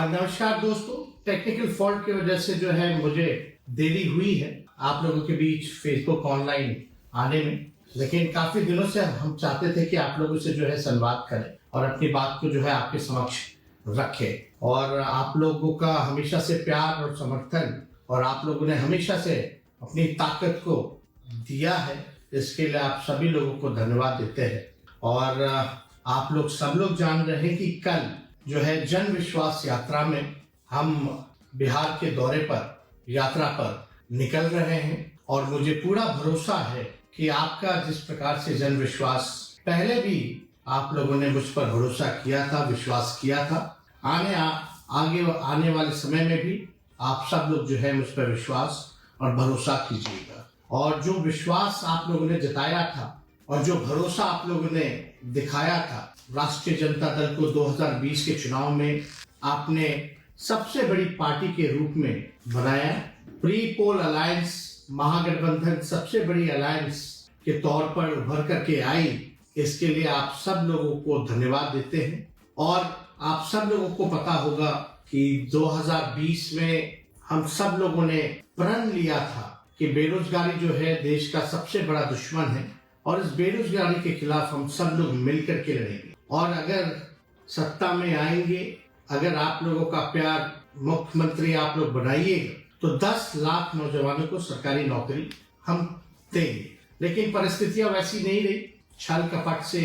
नमस्कार दोस्तों। Technical fault की वजह से जो है मुझे देरी हुई है आप लोगों के बीच फेसबुक ऑनलाइन आने में, लेकिन काफी दिनों से हम चाहते थे कि आप लोगों से जो है संवाद करें और अपनी बात को जो है आपके समक्ष रखें। और आप लोगों का हमेशा से प्यार और समर्थन और आप लोगों ने हमेशा से अपनी ताकत को दिया है, इसके लिए आप सभी लोगों को धन्यवाद देते हैं। और आप लोग सब लोग जान रहे हैं कि कल जो है जन विश्वास यात्रा में हम बिहार के दौरे पर यात्रा पर निकल रहे हैं और मुझे पूरा भरोसा है कि आपका जिस प्रकार से जन विश्वास पहले भी आप लोगों ने मुझ पर भरोसा किया था, विश्वास किया था, आगे आने वाले समय में भी आप सब लोग जो है मुझ पर विश्वास और भरोसा कीजिएगा। और जो विश्वास आप लोगों ने जताया था और जो भरोसा आप लोगों ने दिखाया था राष्ट्रीय जनता दल को 2020 के चुनाव में आपने सबसे बड़ी पार्टी के रूप में बनाया। प्री पोल अलायंस महागठबंधन सबसे बड़ी अलायंस के तौर पर उभर करके आई, इसके लिए आप सब लोगों को धन्यवाद देते हैं। और आप सब लोगों को पता होगा कि 2020 में हम सब लोगों ने प्रण लिया था कि बेरोजगारी जो है देश का सबसे बड़ा दुश्मन है और इस बेरोजगारी के खिलाफ हम सब लोग मिलकर के लड़ेंगे। और अगर सत्ता में आएंगे, अगर आप लोगों का प्यार मुख्यमंत्री आप लोग बनाइएगा तो 10 लाख नौजवानों को सरकारी नौकरी हम देंगे। लेकिन परिस्थितियां वैसी नहीं रही, छल कपट से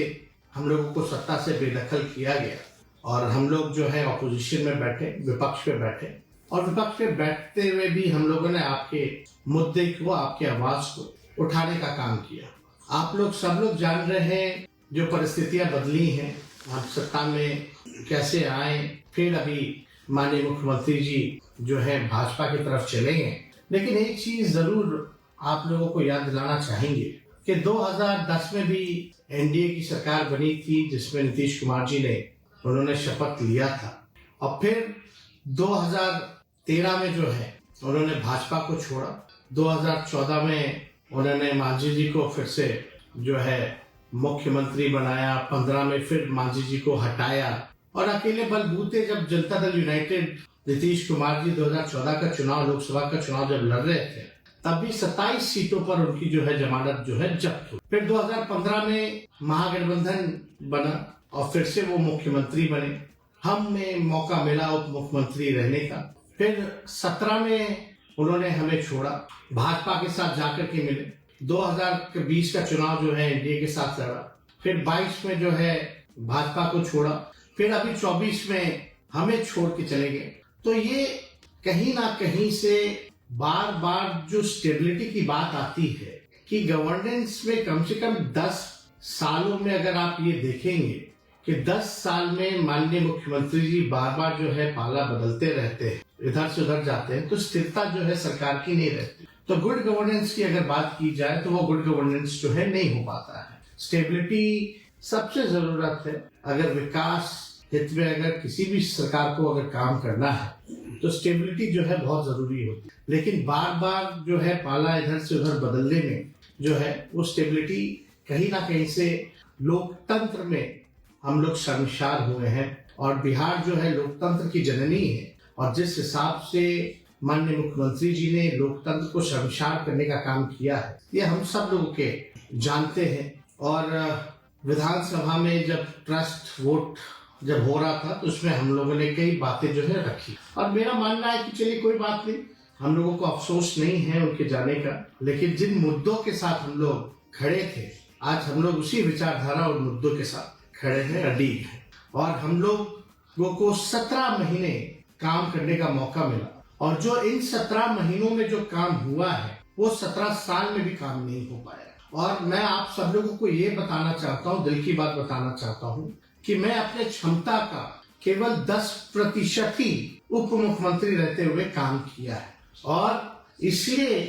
हम लोगों को सत्ता से बेदखल किया गया और हम लोग जो है ऑपोजिशन में बैठे, विपक्ष पे बैठे और विपक्ष पे बैठते हुए भी हम लोगों ने आपके मुद्दे को, आपकी आवाज को उठाने का काम किया। आप लोग सब लोग जान रहे हैं जो परिस्थितियां बदली हैं, हम सत्ता में कैसे आए, फिर अभी माननीय मुख्यमंत्री जी जो है भाजपा की तरफ चले गए। लेकिन एक चीज जरूर आप लोगों को याद दिलाना चाहेंगे कि 2010 में भी एनडीए की सरकार बनी थी जिसमें नीतीश कुमार जी ने उन्होंने शपथ लिया था और फिर 2013 में जो है उन्होंने भाजपा को छोड़ा। 2014 में उन्होंने मांझी जी को फिर से जो है मुख्यमंत्री बनाया, 15 में फिर मांझी जी को हटाया और अकेले बलबूते जब जनता दल यूनाइटेड नीतीश कुमार जी 2014 का चुनाव, लोकसभा का चुनाव जब लड़ रहे थे तब भी 27 सीटों पर उनकी जो है जमानत जो है जब्त हुई। फिर 2015 में महागठबंधन बना और फिर से वो मुख्यमंत्री बने, हमें मौका मिला उप मुख्यमंत्री रहने का। फिर 17 में उन्होंने हमें छोड़ा, भाजपा के साथ जाकर के मिले, 2020 का चुनाव जो है एनडीए के साथ लड़ा, फिर 22 में जो है भाजपा को छोड़ा, फिर अभी 24 में हमें छोड़ के चले गए। तो ये कहीं ना कहीं से बार बार जो स्टेबिलिटी की बात आती है कि गवर्नेंस में कम से कम 10 सालों में अगर आप ये देखेंगे कि 10 साल में माननीय मुख्यमंत्री जी बार बार जो है पाला बदलते रहते हैं, इधर से उधर जाते हैं, तो स्थिरता जो है सरकार की नहीं रहती। तो गुड गवर्नेंस की अगर बात की जाए तो वो गुड गवर्नेंस जो है नहीं हो पाता है। स्टेबिलिटी सबसे जरूरत है। अगर विकास हित में अगर किसी भी सरकार को अगर काम करना है तो स्टेबिलिटी जो है बहुत जरूरी होती है। लेकिन बार बार जो है पाला इधर से उधर बदलने में जो है वो स्टेबिलिटी कहीं ना कहीं से लोकतंत्र में हम लोग शर्मसार हुए हैं। और बिहार जो है लोकतंत्र की जननी है और जिस हिसाब से माननीय मुख्यमंत्री जी ने लोकतंत्र को शर्मसार करने का काम किया है ये हम सब लोग के जानते हैं। और विधानसभा में जब ट्रस्ट वोट जब हो रहा था तो उसमें हम लोगों ने कई बातें जो है रखी और मेरा मानना है कि चलिए कोई बात नहीं, हम लोगों को अफसोस नहीं है उनके जाने का, लेकिन जिन मुद्दों के साथ हम लोग खड़े थे आज हम लोग उसी विचारधारा और मुद्दों के साथ खड़े हैं, अड़िग हैं। और हम लोगों को 17 महीने काम करने का मौका मिला और जो इन 17 महीनों में जो काम हुआ है वो 17 साल में भी काम नहीं हो पाया। और मैं आप सब लोगों को ये बताना चाहता हूँ, दिल की बात बताना चाहता हूँ कि मैं अपने क्षमता का केवल 10% ही उप मुख्यमंत्री रहते हुए काम किया है। और इसलिए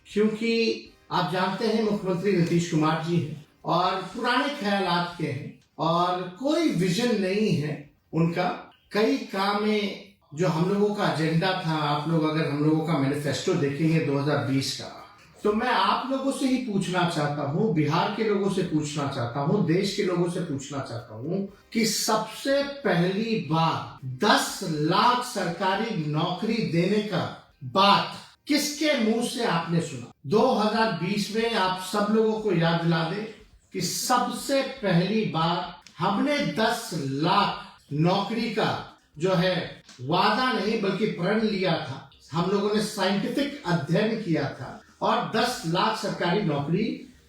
क्योंकि आप जानते हैं मुख्यमंत्री नीतीश कुमार जी हैं और पुराने ख्यालात के हैं और कोई विजन नहीं है उनका। कई काम में जो हम लोगों का एजेंडा था, आप लोग अगर हम लोगों का मैनिफेस्टो देखेंगे 2020 का, तो मैं आप लोगों से ही पूछना चाहता हूं, बिहार के लोगों से पूछना चाहता हूं, देश के लोगों से पूछना चाहता हूं कि सबसे पहली बार 10 लाख सरकारी नौकरी देने का बात किसके मुंह से आपने सुना? 2020 में आप सब लोगों को याद दिला दे कि सबसे पहली बार हमने 10 लाख नौकरी का जो है वादा नहीं बल्कि प्रण लिया था। हम लोगों ने साइंटिफिक अध्ययन किया था और 10 लाख सरकारी नौकरी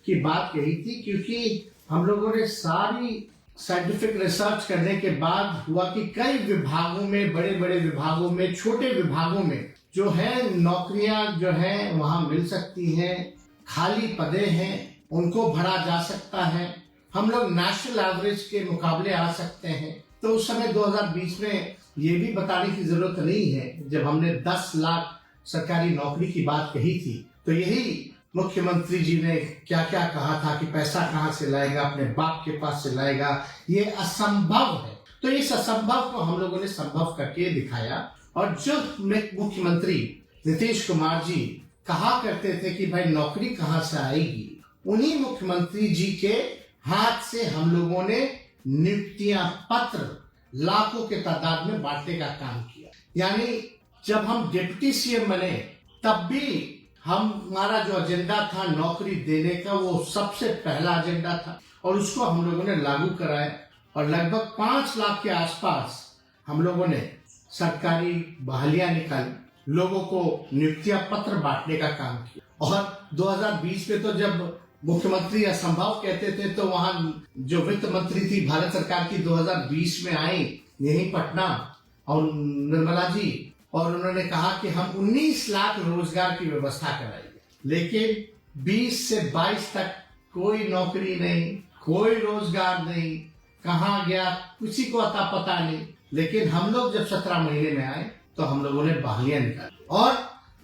की बात कही थी, क्योंकि हम लोगों ने सारी साइंटिफिक रिसर्च करने के बाद हुआ कि कई विभागों में, बड़े बड़े विभागों में, छोटे विभागों में जो है नौकरियां जो है वहां मिल सकती हैं, खाली पदे हैं, उनको भरा जा सकता है, हम लोग नेशनल एवरेज के मुकाबले आ सकते हैं। तो उस समय 2020 में ये भी बताने की जरूरत नहीं है, जब हमने 10 लाख सरकारी नौकरी की बात कही थी तो यही मुख्यमंत्री जी ने क्या क्या कहा था कि पैसा कहां से लाएगा, अपने बाप के पास से लाएगा, ये असंभव है। तो इस असंभव को हम लोगों ने संभव करके दिखाया। और जो मुख्यमंत्री नीतीश कुमार जी कहा करते थे कि भाई नौकरी कहां से आएगी, उन्हीं मुख्यमंत्री जी के हाथ से हम लोगों ने नियुक्तियां पत्र लाखों के तादाद में बांटने का काम किया। यानी जब हम डिप्टी सीएम बने तब भी हमारा जो एजेंडा था नौकरी देने का, वो सबसे पहला एजेंडा था और उसको हम लोगों ने लागू कराया। और लगभग 5 लाख के आसपास हम लोगों ने सरकारी बहालियां निकाली, लोगों को नियुक्तियां पत्र बांटने का काम किया। और 2020 में तो जब मुख्यमंत्री असंभव कहते थे तो वहां जो वित्त मंत्री थी भारत सरकार की 2020 में आई यही पटना, और निर्मला जी, और उन्होंने कहा कि हम 19 लाख रोजगार की व्यवस्था कराएंगे। लेकिन 20 से 22 तक कोई नौकरी नहीं, कोई रोजगार नहीं, कहाँ गया किसी को अता पता नहीं। लेकिन हम लोग जब 17 महीने में आए तो हम लोगों ने बहालियां निकाली और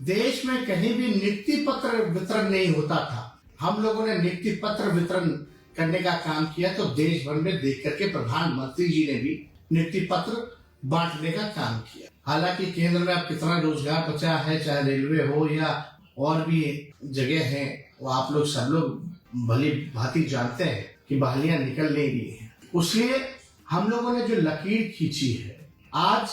देश में कहीं भी नियुक्ति पत्र वितरण नहीं होता था। हम लोगों ने नियुक्ति पत्र वितरण करने का काम किया। तो देश भर में देख करके प्रधानमंत्री जी ने भी नियुक्ति पत्र बांटने का काम किया। हालांकि केंद्र में अब कितना रोजगार बचा है, चाहे रेलवे हो या और भी जगह है, वो आप लोग सब लोग भली भांति जानते हैं कि बहालियां निकल नहीं रही है। इसलिए हम लोगों ने जो लकीर खींची है, आज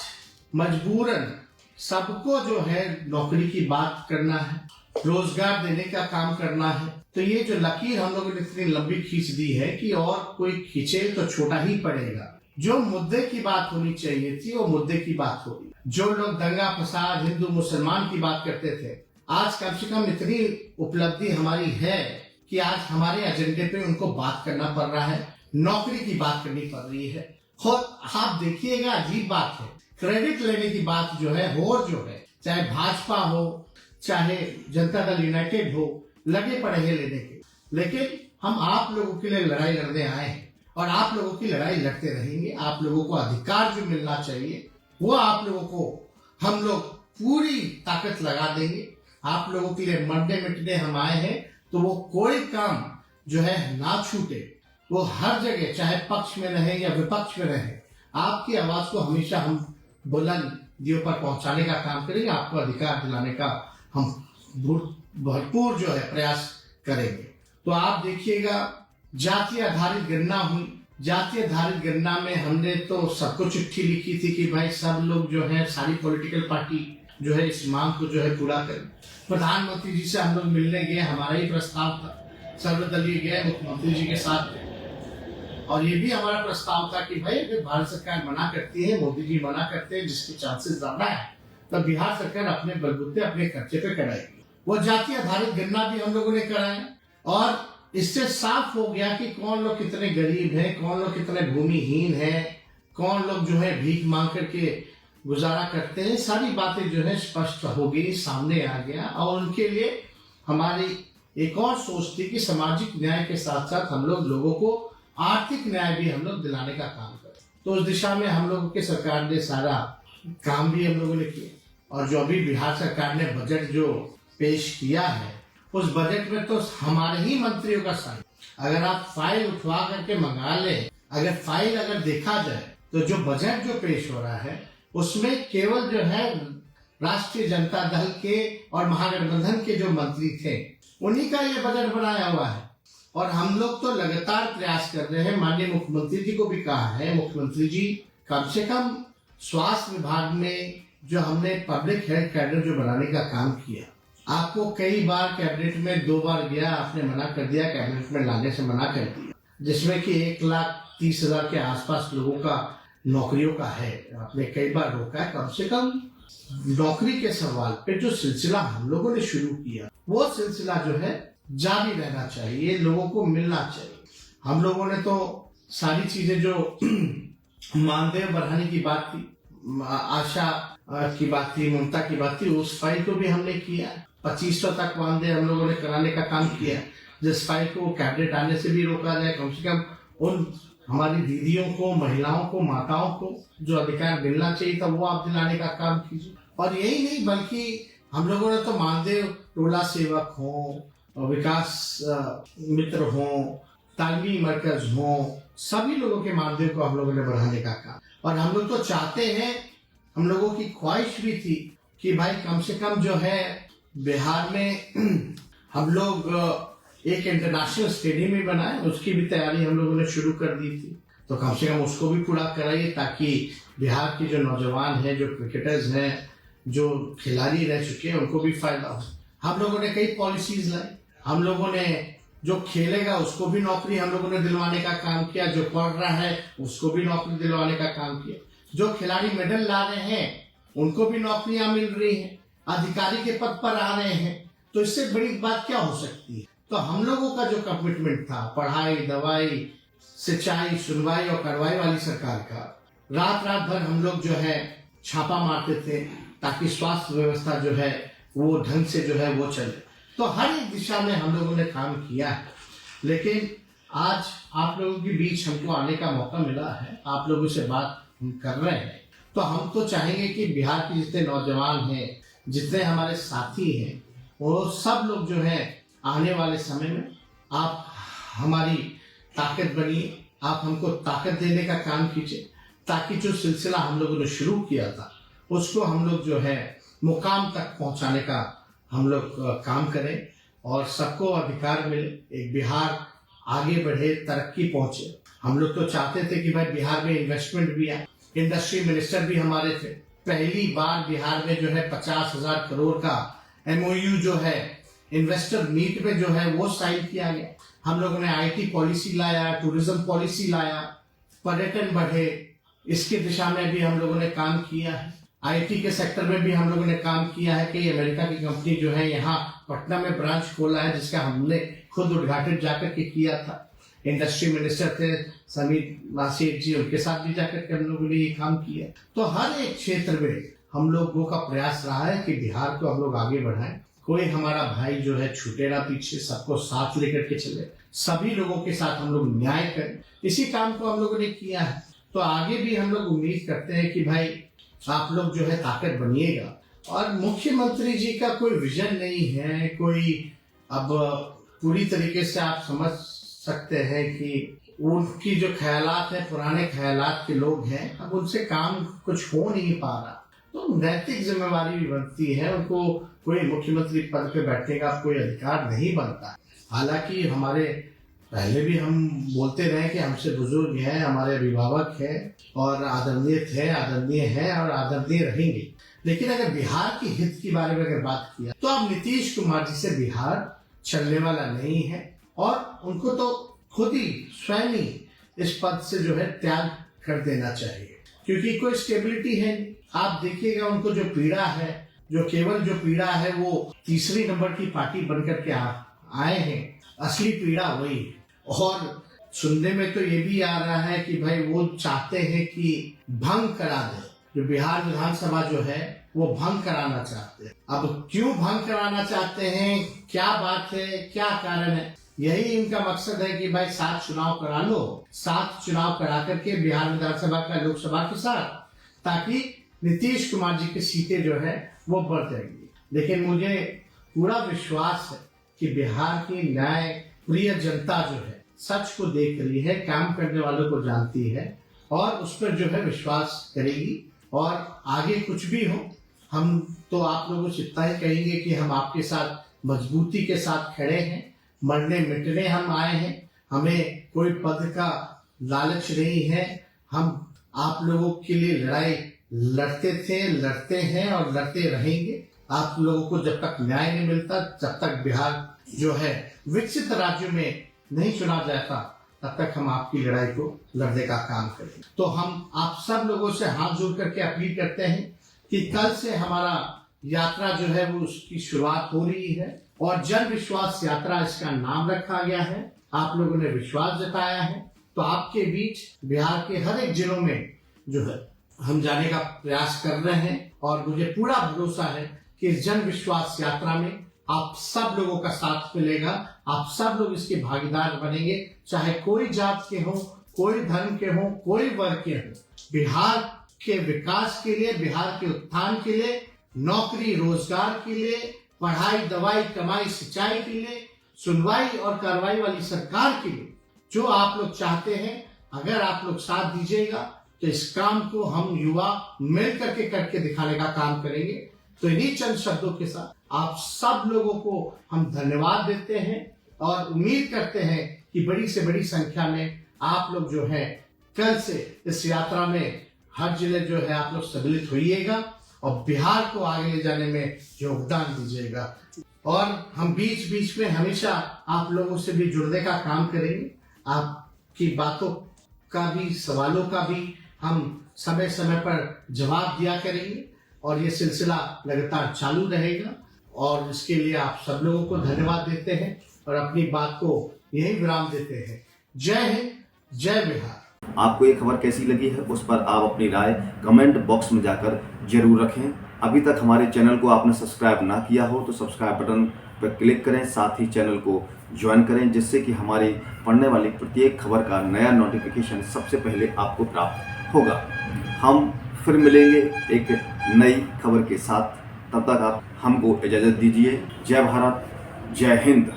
मजबूरन सबको जो है नौकरी की बात करना है, रोजगार देने का काम करना है। तो ये जो लकीर हम लोगों ने इतनी लंबी खींच दी है कि और कोई खींचे तो छोटा ही पड़ेगा। जो मुद्दे की बात होनी चाहिए थी वो मुद्दे की बात हो रही। जो लोग दंगा फसाद हिंदू मुसलमान की बात करते थे, आज कम से कम इतनी उपलब्धि हमारी है कि आज हमारे एजेंडे पे उनको बात करना पड़ रहा है, नौकरी की बात करनी पड़ रही है। खुद आप देखिएगा, अजीब बात है, क्रेडिट लेने की बात जो है चाहे भाजपा हो चाहे जनता दल यूनाइटेड हो, लगे पड़े हैं लेने के। लेकिन हम आप लोगों के लिए लड़ाई लड़ने आए हैं और आप लोगों की लड़ाई लड़ते रहेंगे। आप लोगों को अधिकार जो मिलना चाहिए वो आप लोगों को हम लोग पूरी ताकत लगा देंगे। आप लोगों के लिए मरने मिटने हम आए हैं, तो वो कोई काम जो है ना छूटे। वो हर जगह चाहे पक्ष में रहे या विपक्ष में रहे, आपकी आवाज को हमेशा हम बुलंदियों पर पहुंचाने का काम करेंगे। आपको अधिकार दिलाने का हम भरपूर जो है प्रयास करेंगे। तो आप देखिएगा, जाति आधारित गणना हुई। जाति आधारित गणना में हमने तो सबको चिट्ठी लिखी थी कि भाई सब लोग जो है, सारी पॉलिटिकल पार्टी जो है इस मांग को जो है पूरा करें। प्रधानमंत्री जी से हम लोग मिलने गए, हमारा ही प्रस्ताव था, सर्वदलीय गए मुख्यमंत्री जी के साथ, और ये भी हमारा प्रस्ताव था कि भाई अगर भारत सरकार मना करती है, मोदी जी मना करते हैं, जिसके चांसेस ज्यादा है, तब बिहार सरकार अपने बलबूते अपने खर्चे पे कराएगी। वो जाति आधारित गणना भी हम लोगों ने कराया और इससे साफ हो गया कि कौन लोग कितने गरीब हैं, कौन लोग कितने भूमिहीन हैं, कौन लोग जो है भीख मांग करके गुजारा करते हैं। सारी बातें जो है स्पष्ट हो गई, सामने आ गया। और उनके लिए हमारी एक और सोच थी कि सामाजिक न्याय के साथ साथ हम लोग लोगों को आर्थिक न्याय भी हम लोग दिलाने का काम करें। तो उस दिशा में हम लोगों की सरकार ने सारा काम भी हम लोगों ने किया। और जो अभी बिहार सरकार ने बजट जो पेश किया है, उस बजट में तो हमारे ही मंत्रियों का साइन, अगर आप फाइल उठवा करके मंगा लें, अगर देखा जाए तो जो बजट जो पेश हो रहा है उसमें केवल जो है राष्ट्रीय जनता दल के और महागठबंधन के जो मंत्री थे, उन्हीं का ये बजट बनाया हुआ है। और हम लोग तो लगातार प्रयास कर रहे हैं, माननीय मुख्यमंत्री जी को भी कहा है, मुख्यमंत्री जी कम से कम स्वास्थ्य विभाग में जो हमने पब्लिक हेल्थ कैडर जो बनाने का काम किया, आपको कई बार कैबिनेट में 2 बार गया, आपने मना कर दिया, कैबिनेट में लाने से मना कर दिया, जिसमें कि 1,30,000 के आसपास लोगों का नौकरियों का है, आपने कई बार रोका है। कम से कम नौकरी के सवाल पे जो सिलसिला हम लोगों ने शुरू किया, वो सिलसिला जो है जारी रहना चाहिए, लोगों को मिलना चाहिए। हम लोगों ने तो सारी चीजें जो मानदेय बढ़ाने की बात थी, आशा की बात थी, ममता की बात थी, उस फाइल को भी हमने किया। 2500 तक मानदेय हम लोगों ने कराने का काम किया, जिस फाइल को कैबिनेट आने से भी रोका जाए। कम से कम उन हमारी दीदियों को, महिलाओं को, माताओं को जो अधिकार मिलना चाहिए था, वो आप दिलाने का काम कीजिए। और यही नहीं, बल्कि हम लोगों ने तो मानदेय टोला सेवक हो, विकास मित्र हो, तालमी मरकज हो, सभी लोगों के मानदेय को हम लोगों ने बढ़ाने का काम। और हम लोग तो चाहते हैं, हम लोगों की ख्वाहिश भी थी कि भाई कम से कम जो है बिहार में हम लोग एक इंटरनेशनल स्टेडियम भी बनाए, उसकी भी तैयारी हम लोगों ने शुरू कर दी थी। तो कम से कम उसको भी पूरा कराइए, ताकि बिहार के जो नौजवान हैं, जो क्रिकेटर्स हैं, जो खिलाड़ी रह चुके हैं, उनको भी फायदा हो। हम लोगों ने कई पॉलिसीज लाई, हम लोगों ने जो खेलेगा उसको भी नौकरी हम लोगों ने दिलवाने का काम किया, जो पढ़ रहा है उसको भी नौकरी दिलवाने का काम किया, जो खिलाड़ी मेडल ला रहे हैं उनको भी नौकरियां मिल रही हैं, अधिकारी के पद पर आ रहे हैं। तो इससे बड़ी बात क्या हो सकती है। तो हम लोगों का जो कमिटमेंट था, पढ़ाई, दवाई, सिंचाई, सुनवाई और कार्रवाई वाली सरकार का, रात रात भर हम लोग जो है छापा मारते थे, ताकि स्वास्थ्य व्यवस्था जो है वो ढंग से जो है वो चले। तो हर एक दिशा में हम लोगों ने काम किया है। लेकिन आज आप लोगों के बीच हमको आने का मौका मिला है, आप लोगों से बात हम कर रहे हैं, तो हम तो चाहेंगे कि बिहार के जितने नौजवान हैं, जितने हमारे साथी हैं, वो सब लोग जो है आने वाले समय में आप हमारी ताकत बनिए, आप हमको ताकत देने का काम कीजिए, ताकि जो सिलसिला हम लोगों ने शुरू किया था उसको हम लोग जो है मुकाम तक पहुंचाने का हम लोग काम करें और सबको अधिकार मिले, एक बिहार आगे बढ़े, तरक्की पहुंचे। हम लोग तो चाहते थे कि भाई बिहार में इन्वेस्टमेंट भी आए, इंडस्ट्री मिनिस्टर भी हमारे थे। पहली बार बिहार में जो है 50,000 करोड़ का MOU जो है इन्वेस्टर मीट में जो है वो साइन किया गया। हम लोगों ने IT पॉलिसी लाया, टूरिज्म पॉलिसी लाया, पर्यटन बढ़े, इसकी दिशा में भी हम लोगों ने काम किया है। IT के सेक्टर में भी हम लोगों ने काम किया है कि अमेरिका की कंपनी जो है यहाँ पटना में ब्रांच खोला है, जिसका हमने खुद उद्घाटन जाकर के किया था। इंडस्ट्री मिनिस्टर थे समीर नासिर जी, उनके साथ भी जाकर के हम लोगों ने ये काम किया। तो हर एक क्षेत्र में हम लोगों का प्रयास रहा है कि बिहार को हम लोग आगे बढ़ाएं, कोई हमारा भाई जो है छूटे ना पीछे, सबको साथ लेकर के चले, सभी लोगों के साथ हम लोग न्याय करें। इसी काम को हम लोगों ने किया है। तो आगे भी हम लोग उम्मीद करते हैं कि भाई आप लोग जो है ताकत बनिएगा। और मुख्यमंत्री जी का कोई विजन नहीं है, कोई अब पूरी तरीके से आप समझ सकते हैं कि उनकी जो ख्यालात है पुराने ख्यालात के लोग हैं, अब उनसे काम कुछ हो नहीं पा रहा। तो नैतिक जिम्मेवारी भी बनती है, उनको कोई मुख्यमंत्री पद पे बैठने का कोई अधिकार नहीं बनता। हालांकि हमारे पहले भी हम बोलते रहे कि हमसे बुजुर्ग हैं, हमारे अभिभावक हैं और आदरणीय हैं और आदरणीय रहेंगे। लेकिन अगर बिहार के हित के बारे में अगर बात किया तो अब नीतीश कुमार जी से बिहार चलने वाला नहीं है और उनको तो खुद ही स्वयं ही इस पद से जो है त्याग कर देना चाहिए, क्योंकि कोई स्टेबिलिटी है नहीं। आप देखिएगा उनको जो पीड़ा है, जो केवल जो पीड़ा है वो तीसरी नंबर की पार्टी बनकर के आए हैं, असली पीड़ा वही है। और सुनने में तो ये भी आ रहा है कि भाई वो चाहते हैं कि भंग करा दे, जो बिहार विधानसभा जो है वो भंग कराना चाहते हैं। अब क्यों भंग कराना चाहते हैं, क्या बात है, क्या कारण है, यही इनका मकसद है कि भाई 7 चुनाव करा लो, 7 चुनाव करा करके बिहार विधानसभा का लोकसभा के साथ, ताकि नीतीश कुमार जी की सीटें जो है वो बढ़ जाएंगी। लेकिन मुझे पूरा विश्वास है कि बिहार की न्याय प्रिय जनता जो है सच को देख रही है, काम करने वालों को जानती है और उस पर जो है विश्वास करेगी। और आगे कुछ भी हो, हम तो आप लोगों से इतना ही कहेंगे कि हम आपके साथ मजबूती के साथ खड़े हैं, मरने मिटने हम आए हैं, हमें कोई पद का लालच नहीं है। हम आप लोगों के लिए लड़ाई लड़ते थे, लड़ते हैं और लड़ते रहेंगे। आप लोगों को जब तक न्याय नहीं मिलता, जब तक बिहार जो है विकसित राज्यों में नहीं चुना जाता, तब तक हम आपकी लड़ाई को लड़ने का काम करेंगे। तो हम आप सब लोगों से हाथ जोड़ करके अपील करते हैं कि कल से हमारा यात्रा जो है वो उसकी शुरुआत हो रही है और जन विश्वास यात्रा इसका नाम रखा गया है। आप लोगों ने विश्वास जताया है, तो आपके बीच बिहार के हर एक जिलों में जो है हम जाने का प्रयास कर रहे हैं और मुझे पूरा भरोसा है कि इस जन विश्वास यात्रा में आप सब लोगों का साथ मिलेगा, आप सब लोग इसके भागीदार बनेंगे, चाहे कोई जात के हो, कोई धर्म के हो, कोई वर्ग के हो। बिहार के विकास के लिए, बिहार के उत्थान के लिए, नौकरी रोजगार के लिए, पढ़ाई दवाई कमाई सिंचाई के लिए, सुनवाई और कार्रवाई वाली सरकार के लिए जो आप लोग चाहते हैं, अगर आप लोग साथ दीजिएगा तो इस काम को हम युवा मिल करके करके दिखाने का काम करेंगे। तो इन्हीं चंद शब्दों के साथ आप सब लोगों को हम धन्यवाद देते हैं और उम्मीद करते हैं कि बड़ी से बड़ी संख्या में आप लोग जो है कल से इस यात्रा में हर जिले जो है आप लोग सम्मिलित होइएगा और बिहार को आगे ले जाने में योगदान दीजिएगा। और हम बीच बीच में हमेशा आप लोगों से भी जुड़ने का काम करेंगे, आपकी बातों का भी, सवालों का भी हम समय समय पर जवाब दिया करेंगे और ये सिलसिला लगातार चालू रहेगा। और इसके लिए आप सब लोगों को धन्यवाद देते हैं और अपनी बात को यही विराम देते हैं। जय हिंद, जय बिहार। आपको ये खबर कैसी लगी है उस पर आप अपनी राय कमेंट बॉक्स में जाकर जरूर रखें। अभी तक हमारे चैनल को आपने सब्सक्राइब ना किया हो तो सब्सक्राइब बटन पर क्लिक करें, साथ ही चैनल को ज्वाइन करें, जिससे कि हमारी पढ़ने वाली प्रत्येक खबर का नया नोटिफिकेशन सबसे पहले आपको प्राप्त होगा। हम फिर मिलेंगे एक नई खबर के साथ, तब तक आप हमको इजाज़त दीजिए। जय भारत, जय हिंद।